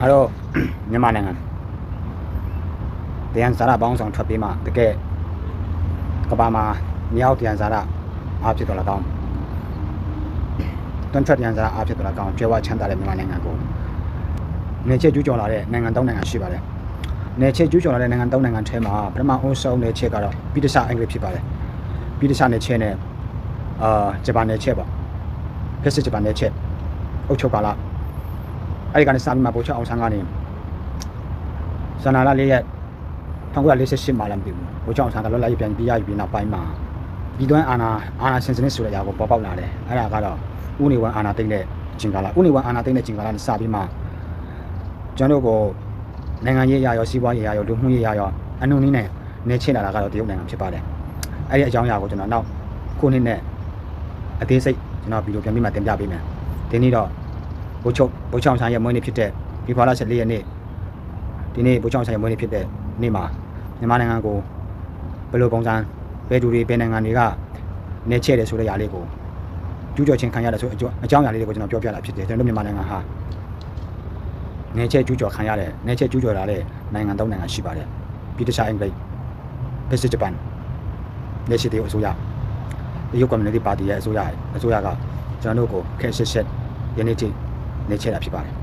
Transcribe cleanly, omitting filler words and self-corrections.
အဲ့တော့မြန်မာနိုင်ငံတရားစာရပေါင်းဆောင်ထွက်ပြီးမှတကယ်ကဘာမှာမြောက်တရားစာရအားဖြစ်တော်လာကောင်းတွန်းထွက်တရားစာရအားဖြစ်တော်လာကောင်းကျွဲဝချမ်းသာတဲ့မြန်မာနိုင်ငံကိုနေချက်ကျူးကျော်လာတဲ့နိုင်ငံ၃နိုင်ငံရှိပါတယ်နေချက်ကျူးကျော်လာတဲ့နိုင်ငံ၃နိုင်ငံထဲမှာပထမအဦးဆုံးနေချက်ကတော့ပိဋကအင်္ဂလိပ်ဖြစ်ပါတယ်ပိဋကနေချက်နဲ့ဂျပန်နေချက်ပေါ့ဖက်စစ်ဂျပန်နေချက်အုတ်ချုပ်ကာလအဲ့ဒီကနေစာပြီးမှပို့ချအောင်ဆန်းကနေဇန်နဝါရီလ1948မှာလည်းမသိဘူးပို့ချအောင်ဆန်းကလောလာရေးပြန်ပြီးရယူပြီးနောက်ပိုင်းမှာဒီတွန်းအာနာရှင်စနစ်ဆိုတဲ့အရာကိုပေါ်ပေါက်လာတယ်အဲ့ဒါကတော့ဥနေဝန်အာနာသိမ့်တဲ့ဂျင်ကာလာဥနေဝန်အာနာသိမ့်တဲ့ဂျင်ကာလာနဲ့စပြီးမှကျွန်တော်တို့ကိုနိုင်ငံရေးအရာရောစီးပွားရေးအရာရောလူမှုရေးအရာရောအနှုံနည်းနဲ့နေချင်လာတာကတော့တရုတ်နိုင်ငံဖြစ်ပါတယ်အဲ့ဒီအကြောင်းအရာကိုကျွန်တော်နောက်ခုနှစ်နဲ့အသေးစိတ်ကျွန်တော်ဗီဒီယိုပြန်ပြီးမှတင်ပြပေးမယ်ဒီနေ့တော့ဘိုးချောင်းဆိုင်ရဲ့မွေးနေ့ဖြစ်တဲ့ဒီဖော်လာ14ရက်နေ့ဒီနေ့ဘိုးချောင်းဆိုင်ရဲ့မွေးနေ့ဖြစ်တဲ့နေ့မှာမြန်မာနိုင်ငံကိုဘယ်လိုပုံစံဘယ်သူတွေဘယ်နိုင်ငံတွေကနေချဲ့တယ်ဆိုတဲ့ຢာလေးကိုကျူးကျော်ခြင်းခံရတယ်ဆိုအကြောင်းຢာလေးတွေကိုကျွန်တော်ပြောပြတာဖြစ်တယ်ကျွန်တော်တို့မြန်မာနိုင်ငံဟာနေချဲ့ကျူးကျော်ခံရတယ်နေချဲ့ကျူးကျော်လာတဲ့နိုင်ငံ၃နိုင်ငံရှိပါတယ်ပိဋကအင်္ဂလိပ်ဖက်စစ်ဂျပန်နေချဲ့တဲ့အစိုးရရုပ်ကွန်မြူနတီပါတီရဲ့အစိုးရကကျွန်တော်တို့ကိုခက်ရှက်ယနေ့ထိနေချဲ့တာဖြစ်ပါတယ်